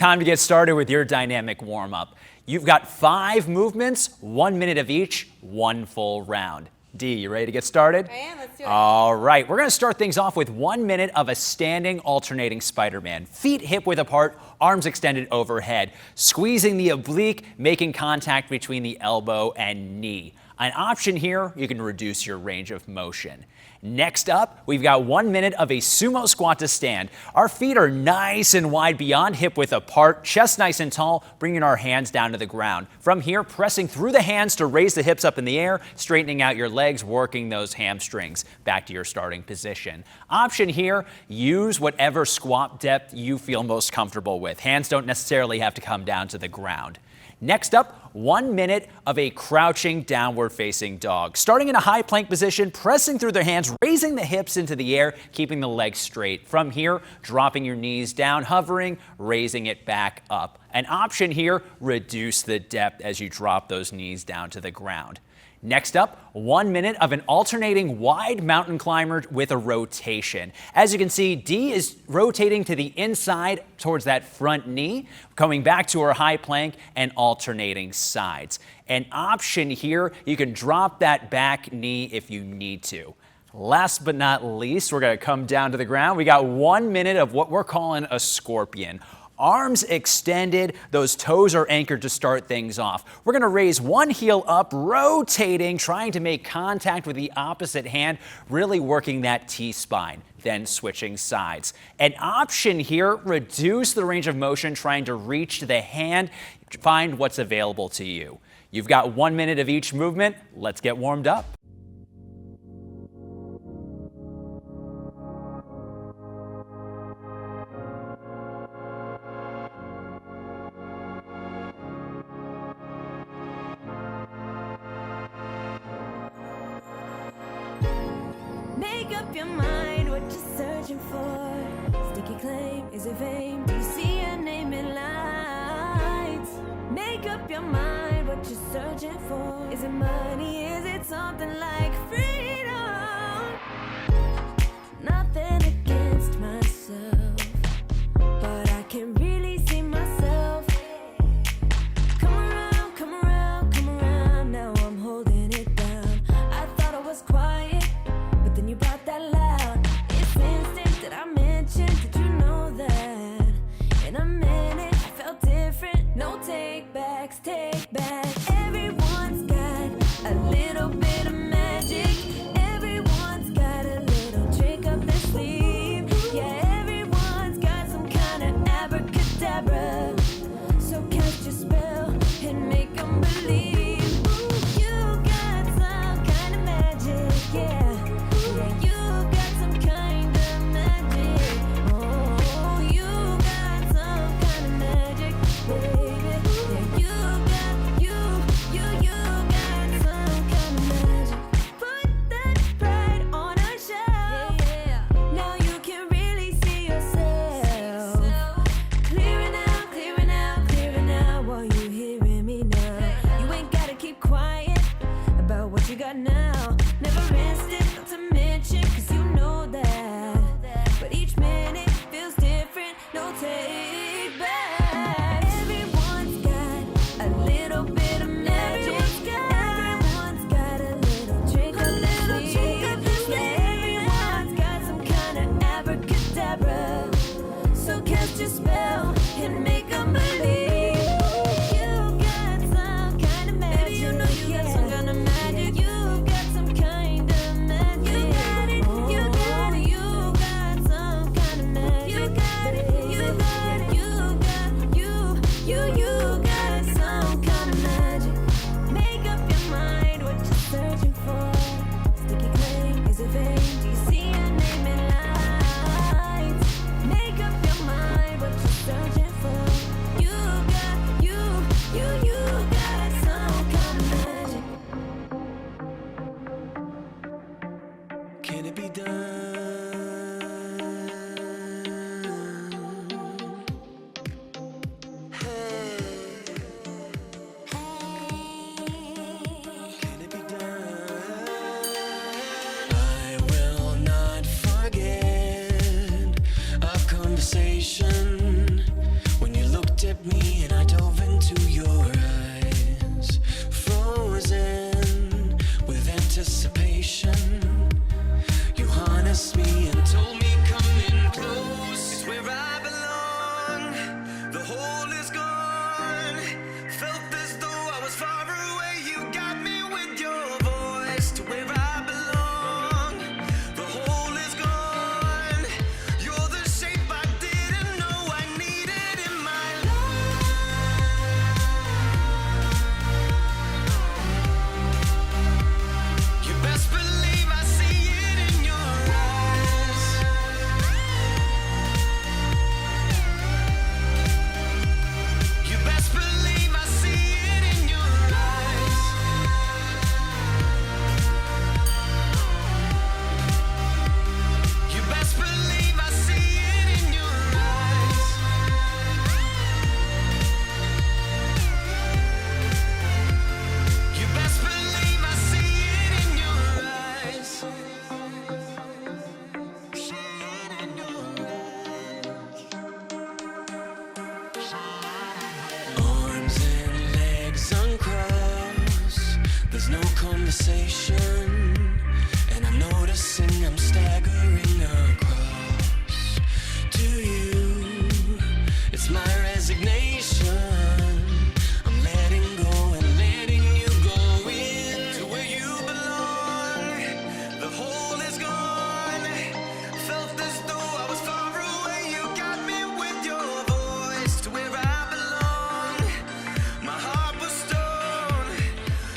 Time to get started with your dynamic warm-up. You've got 5 movements, 1 minute of each, 1 full round. Dee, you ready to get started? I am. Let's do it. All right, we're going to start things off with 1 minute of a standing alternating Spider-Man. Feet hip-width apart, arms extended overhead, squeezing the oblique, making contact between the elbow and knee. An option here, you can reduce your range of motion. Next up, we've got 1 minute of a sumo squat to stand. Our feet are nice and wide beyond hip width apart, chest nice and tall, bringing our hands down to the ground. From here, pressing through the hands to raise the hips up in the air, straightening out your legs, working those hamstrings. Back to your starting position. Option here, use whatever squat depth you feel most comfortable with. Hands don't necessarily have to come down to the ground. Next up, 1 minute of a crouching downward facing dog. Starting in a high plank position, pressing through the hands, raising the hips into the air, keeping the legs straight. From here, dropping your knees down, hovering, raising it back up. An option here, reduce the depth as you drop those knees down to the ground. Next up, 1 minute of an alternating wide mountain climber with a rotation. As you can see, Dee is rotating to the inside towards that front knee, coming back to her high plank and alternating sides. An option here, you can drop that back knee if you need to. Last but not least, we're going to come down to the ground. We got 1 minute of what we're calling a scorpion. Arms extended, those toes are anchored to start things off. We're going to raise one heel up, rotating, trying to make contact with the opposite hand, really working that T-spine, then switching sides. An option here, reduce the range of motion, trying to reach to the hand, find what's available to you. You've got 1 minute of each movement. Let's get warmed up. Make up your mind what you're searching for. Sticky claim, is it fame? Do you see your name in lights? Make up your mind what you're searching for. Is it money? Is it something like freedom? Nothing against myself, but I can really see myself. Come around, come around, come around. Now I'm holding it down. I thought I was quiet, but then you brought that loud. It's instinct that I mentioned. Did you know that? In a minute, I felt different. No take backs, take back. Everyone's got a little bit of magic. conversation, and I'm noticing I'm staggering across to you. It's my resignation. I'm letting go and letting you go into where you belong. The hole is gone. Felt as though I was far away. You got me with your voice to where I belong. My heart was stone.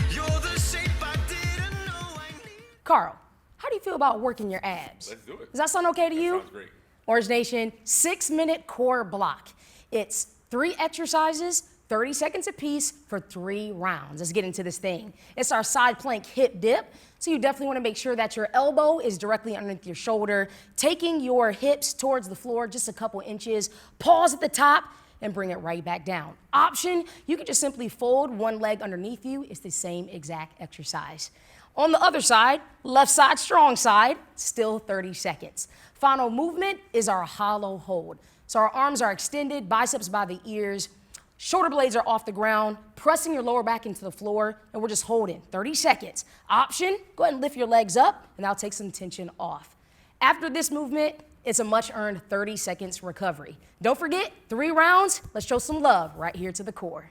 You're the shape I didn't know I needed. Carl, how do you feel about working your abs? Let's do it. Does that sound okay to you? Sounds great. Orange Nation, 6-minute core block. It's 3 exercises, 30 seconds apiece for 3 rounds. Let's get into this thing. It's our side plank hip dip. So you definitely want to make sure that your elbow is directly underneath your shoulder, taking your hips towards the floor just a couple inches. Pause at the top and bring it right back down. Option, you can just simply fold one leg underneath you. It's the same exact exercise. On the other side, left side, strong side, still 30 seconds. Final movement is our hollow hold. So our arms are extended, biceps by the ears, shoulder blades are off the ground, pressing your lower back into the floor, and we're just holding 30 seconds. Option, go ahead and lift your legs up, and that'll take some tension off. After this movement, it's a much-earned 30 seconds recovery. Don't forget, 3 rounds. Let's show some love right here to the core.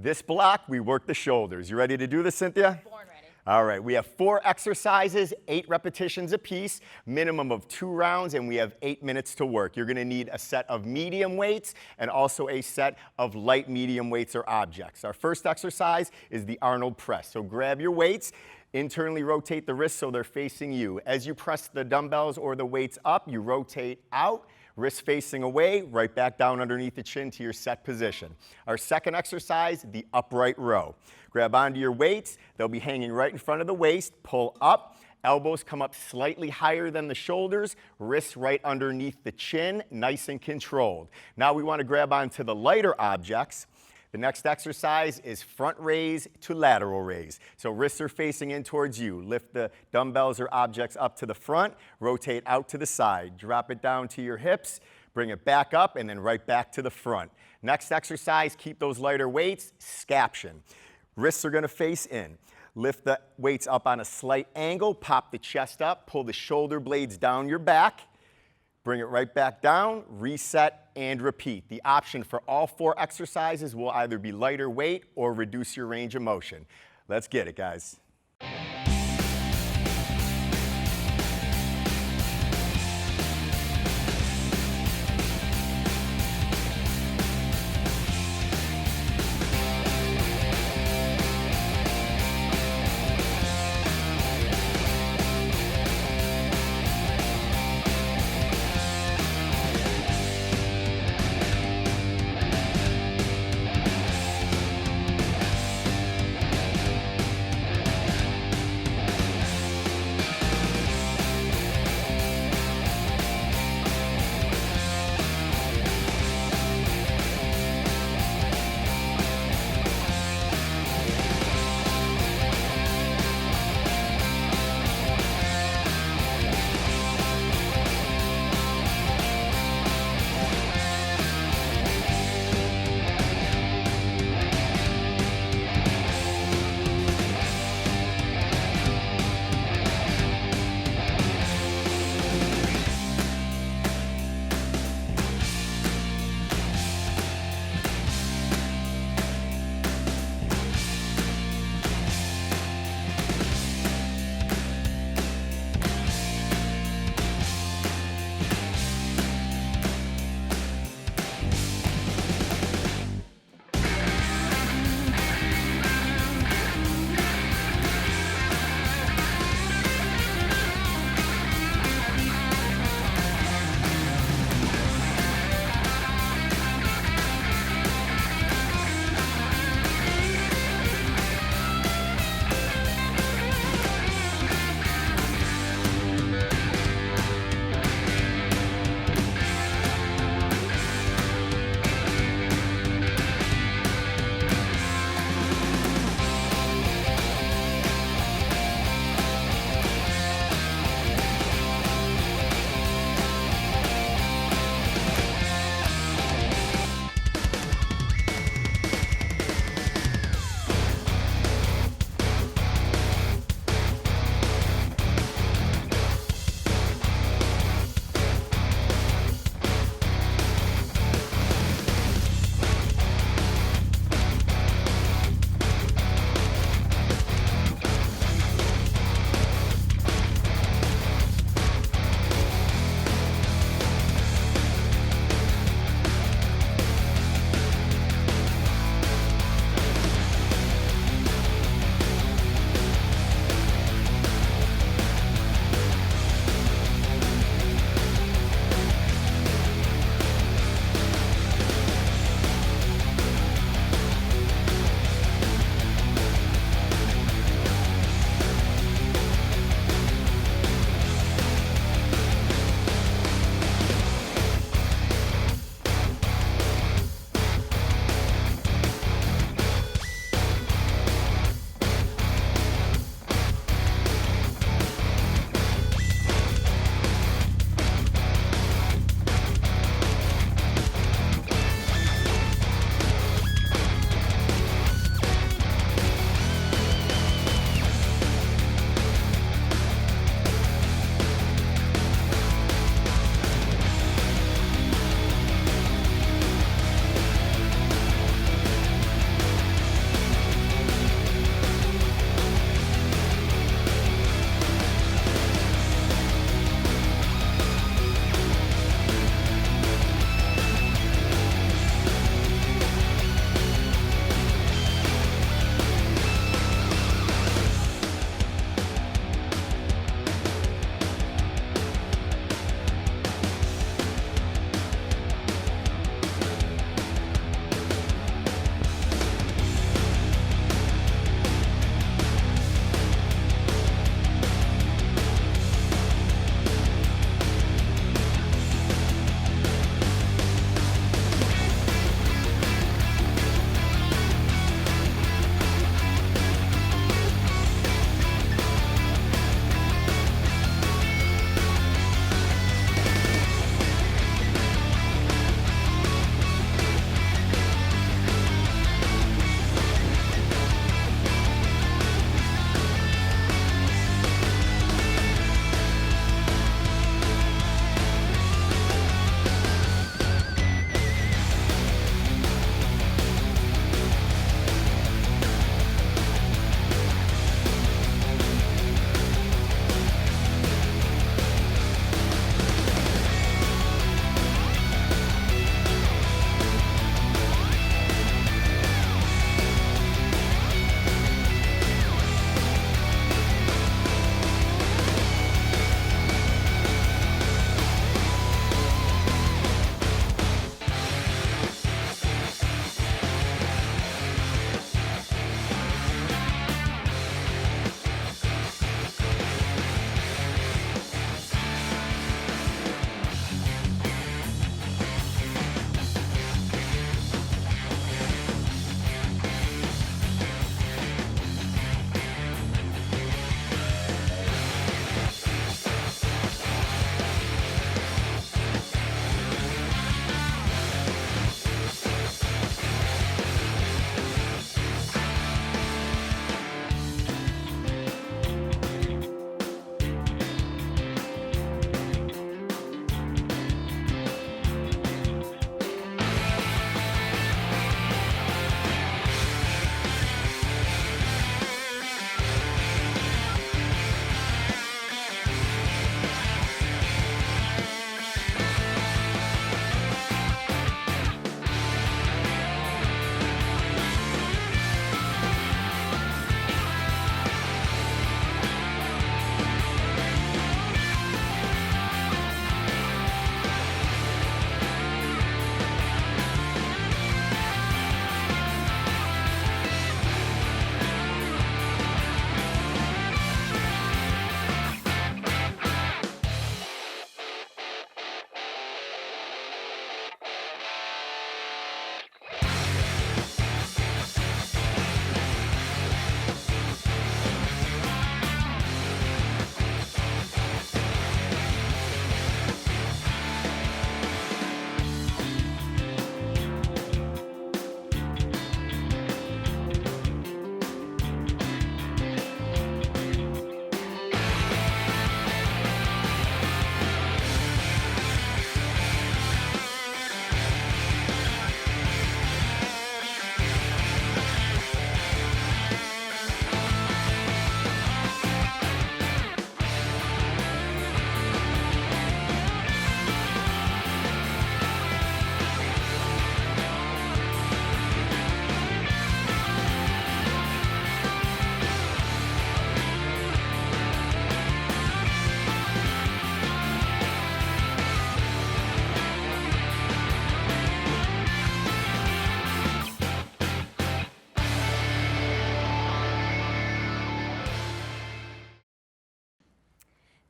This block, we work the shoulders. You ready to do this, Cynthia? Born ready. All right, we have 4 exercises, 8 repetitions apiece, minimum of 2 rounds, and we have 8 minutes to work. You're gonna need a set of medium weights and also a set of light medium weights or objects. Our first exercise is the Arnold press. So grab your weights, internally rotate the wrists so they're facing you. As you press the dumbbells or the weights up, you rotate out, wrists facing away, right back down underneath the chin to your set position. Our second exercise, the upright row. Grab onto your weights. They'll be hanging right in front of the waist. Pull up. Elbows come up slightly higher than the shoulders. Wrists right underneath the chin, nice and controlled. Now we want to grab onto the lighter objects. The next exercise is front raise to lateral raise. So wrists are facing in towards you. Lift the dumbbells or objects up to the front, rotate out to the side. Drop it down to your hips, bring it back up, and then right back to the front. Next exercise, keep those lighter weights, scaption. Wrists are gonna face in. Lift the weights up on a slight angle, pop the chest up, pull the shoulder blades down your back. Bring it right back down, reset, and repeat. The option for all 4 exercises will either be lighter weight or reduce your range of motion. Let's get it, guys.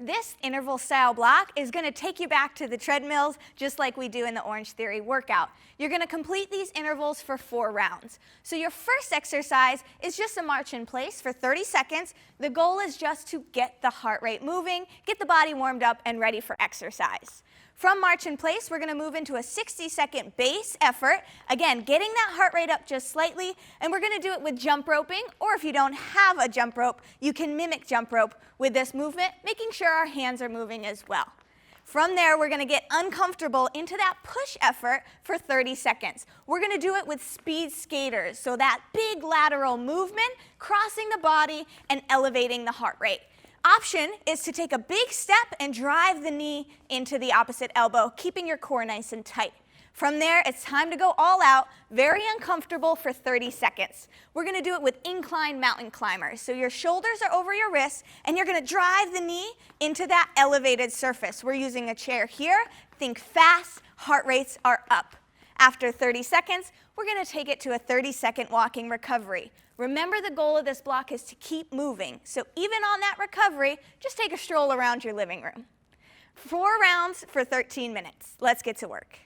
this interval style block is going to take you back to the treadmills just like we do in the Orangetheory workout. You're going to complete these intervals for 4 rounds. So your first exercise is just a march in place for 30 seconds. The goal is just to get the heart rate moving, get the body warmed up and ready for exercise. From march in place, we're going to move into a 60-second base effort. Again, getting that heart rate up just slightly, and we're going to do it with jump roping, or if you don't have a jump rope, you can mimic jump rope with this movement, making sure our hands are moving as well. From there, we're going to get uncomfortable into that push effort for 30 seconds. We're going to do it with speed skaters, so that big lateral movement, crossing the body and elevating the heart rate. Option is to take a big step and drive the knee into the opposite elbow, keeping your core nice and tight. From there, it's time to go all out, very uncomfortable for 30 seconds. We're going to do it with incline mountain climbers. So your shoulders are over your wrists, and you're going to drive the knee into that elevated surface. We're using a chair here. Think fast, heart rates are up. After 30 seconds, we're going to take it to a 30-second walking recovery. Remember, the goal of this block is to keep moving. So even on that recovery, just take a stroll around your living room. 4 rounds for 13 minutes. Let's get to work.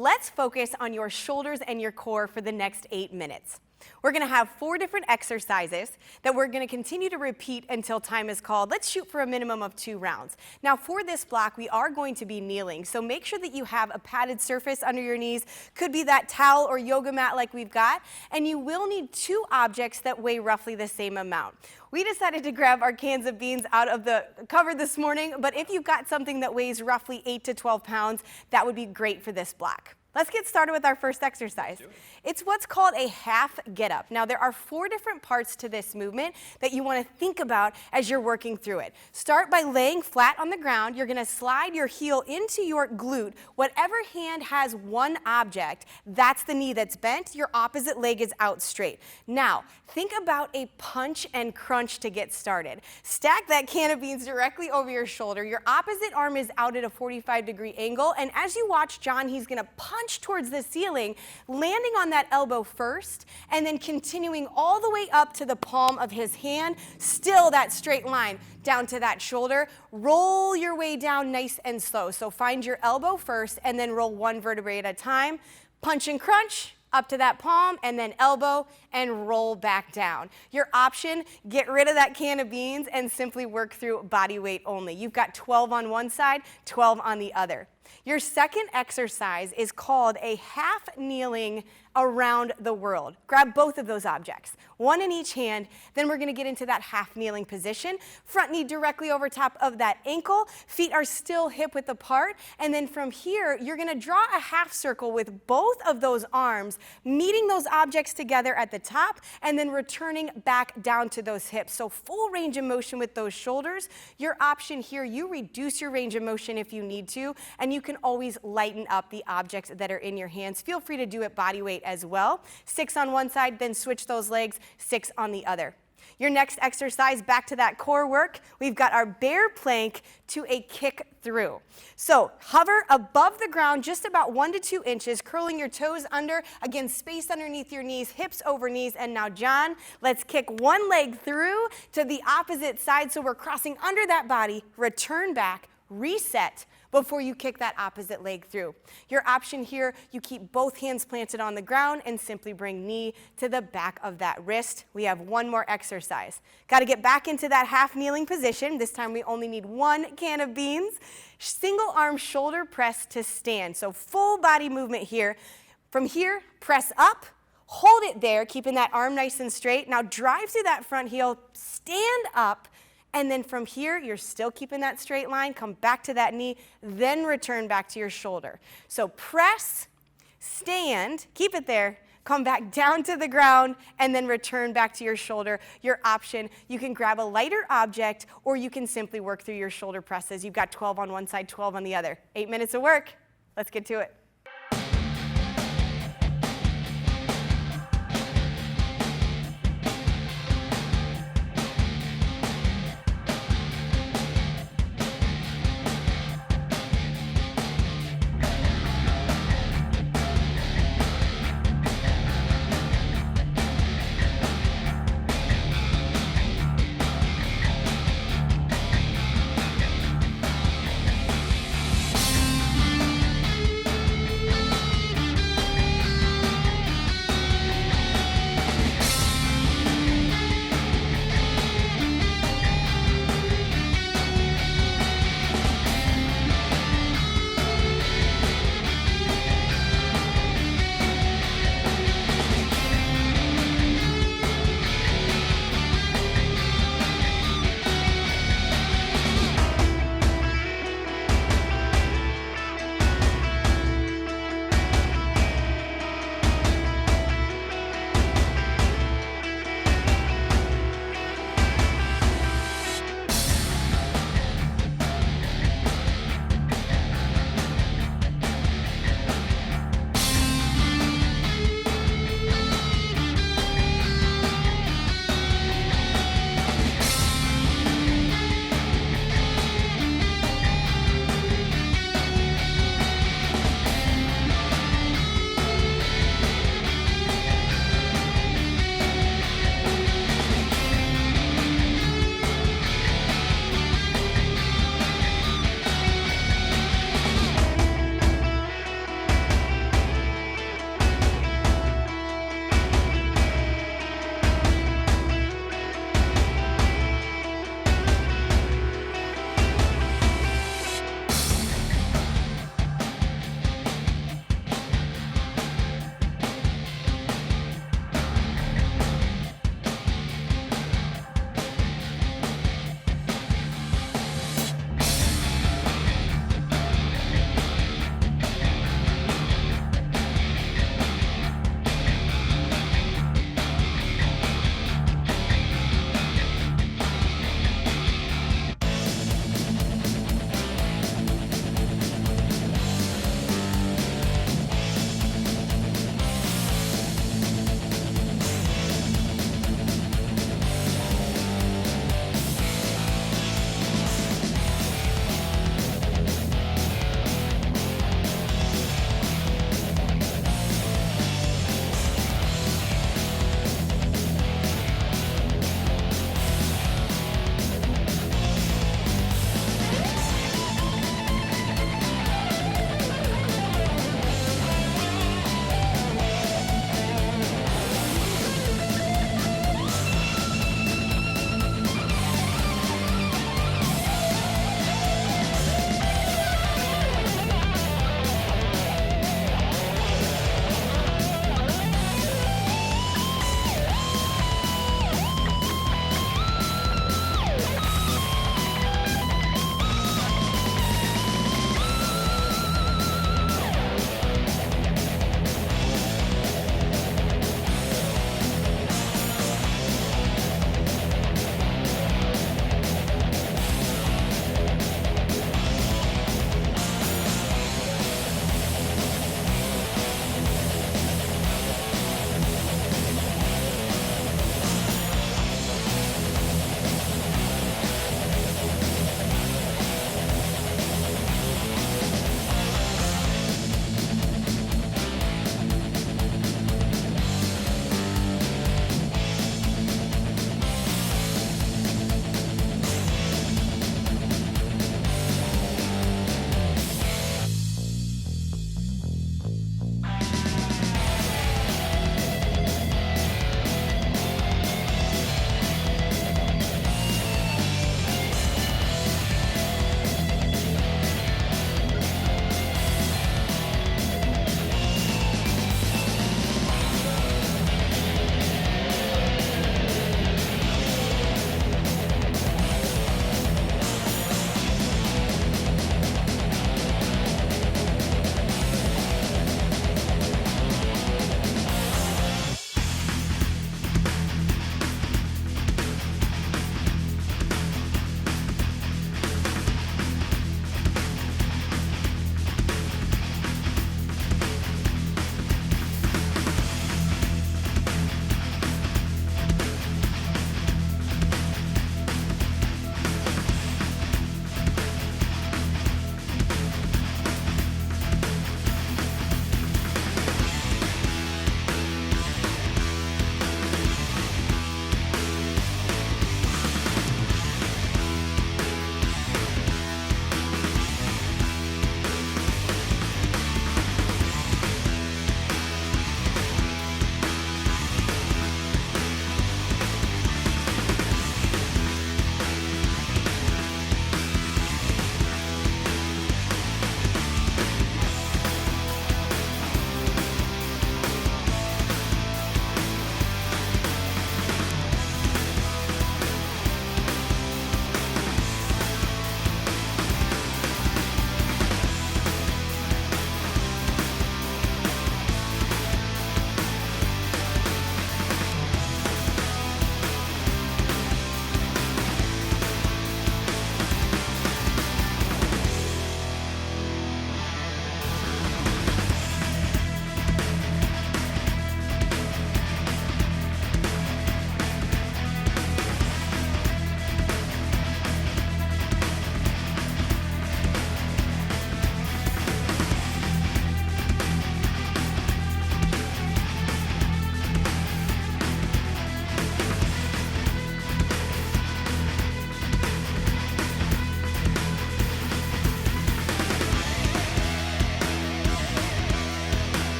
let's focus on your shoulders and your core for the next 8 minutes. We're going to have 4 different exercises that we're going to continue to repeat until time is called. Let's shoot for a minimum of 2 rounds. Now for this block, we are going to be kneeling, so make sure that you have a padded surface under your knees. Could be that towel or yoga mat like we've got, and you will need 2 objects that weigh roughly the same amount. We decided to grab our cans of beans out of the cupboard this morning, but if you've got something that weighs roughly 8 to 12 pounds, that would be great for this block. Let's get started with our first exercise. It's what's called a half get up. Now there are 4 different parts to this movement that you want to think about as you're working through it. Start by laying flat on the ground. You're going to slide your heel into your glute. Whatever hand has one object, that's the knee that's bent. Your opposite leg is out straight. Now think about a punch and crunch to get started. Stack that can of beans directly over your shoulder. Your opposite arm is out at a 45-degree angle, and as you watch John, he's going to punch towards the ceiling, landing on that elbow first, and then continuing all the way up to the palm of his hand, still that straight line down to that shoulder. Roll your way down nice and slow. So find your elbow first, and then roll 1 vertebrae at a time. Punch and crunch up to that palm, and then elbow, and roll back down. Your option, get rid of that can of beans and simply work through body weight only. You've got 12 on one side, 12 on the other. Your second exercise is called a half kneeling around the world. Grab both of those objects, 1 in each hand, then we're going to get into that half kneeling position. Front knee directly over top of that ankle, feet are still hip width apart, and then from here, you're going to draw a half circle with both of those arms, meeting those objects together at the top, and then returning back down to those hips. So full range of motion with those shoulders. Your option here, you reduce your range of motion if you need to, and you can always lighten up the objects that are in your hands. Feel free to do it body weight as well. 6 on one side, then switch those legs, 6 on the other. Your next exercise, back to that core work, we've got our bear plank to a kick through. So hover above the ground just about 1 to 2 inches, curling your toes under, again space underneath your knees, hips over knees, and now John, let's kick 1 leg through to the opposite side so we're crossing under that body, return back, reset, before you kick that opposite leg through. Your option here, you keep both hands planted on the ground and simply bring knee to the back of that wrist. We have 1 more exercise. Got to get back into that half kneeling position. This time we only need 1 can of beans. Single arm shoulder press to stand. So full body movement here. From here, press up, hold it there, keeping that arm nice and straight. Now drive through that front heel, stand up, and then from here, you're still keeping that straight line, come back to that knee, then return back to your shoulder. So press, stand, keep it there, come back down to the ground, and then return back to your shoulder. Your option, you can grab a lighter object, or you can simply work through your shoulder presses. You've got 12 on one side, 12 on the other. 8 minutes of work. Let's get to it.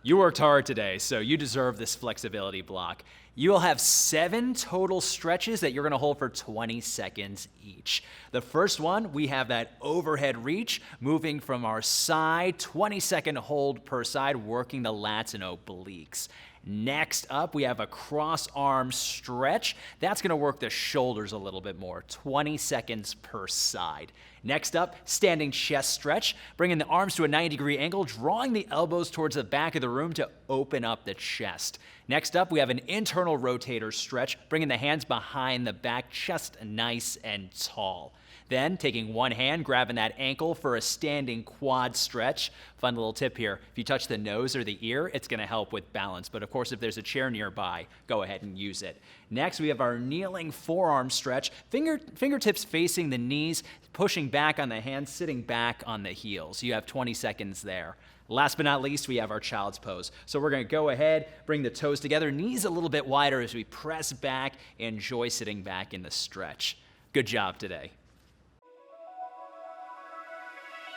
You worked hard today, so you deserve this flexibility block. You'll have 7 total stretches that you're gonna hold for 20 seconds each. The first one, we have that overhead reach, moving from our side, 20-second hold per side, working the lats and obliques. Next up, we have a cross arm stretch. That's gonna work the shoulders a little bit more, 20 seconds per side. Next up, standing chest stretch, bringing the arms to a 90-degree angle, drawing the elbows towards the back of the room to open up the chest. Next up, we have an internal rotator stretch, bringing the hands behind the back, chest nice and tall. Then, taking one hand, grabbing that ankle for a standing quad stretch. Fun little tip here, if you touch the nose or the ear, it's gonna help with balance. But of course, if there's a chair nearby, go ahead and use it. Next, we have our kneeling forearm stretch. Fingertips facing the knees, pushing back on the hands, sitting back on the heels. You have 20 seconds there. Last but not least, we have our child's pose. So we're gonna go ahead, bring the toes together, knees a little bit wider as we press back, enjoy sitting back in the stretch. Good job today.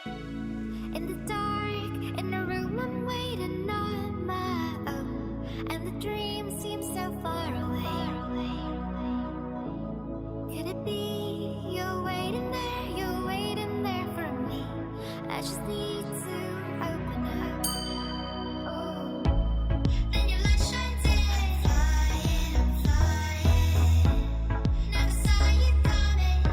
In the dark, in a room, I'm waiting on my own, and the dream seems so far away. Could it be you're waiting there for me? I just need to open up. Oh, then your light shines in, flying, flying. Never saw you coming.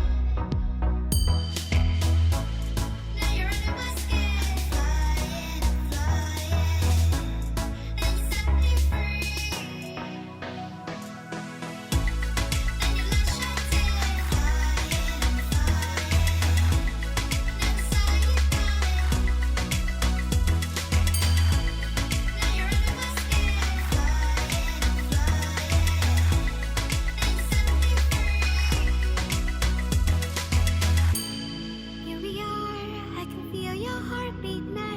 Now you're under my skin, flying, flying, and set me free. Then your light shines in, flying, flying. Never saw you coming. Now you're under my skin, flying, flying, and set me free. Here we are, I can feel your heartbeat now.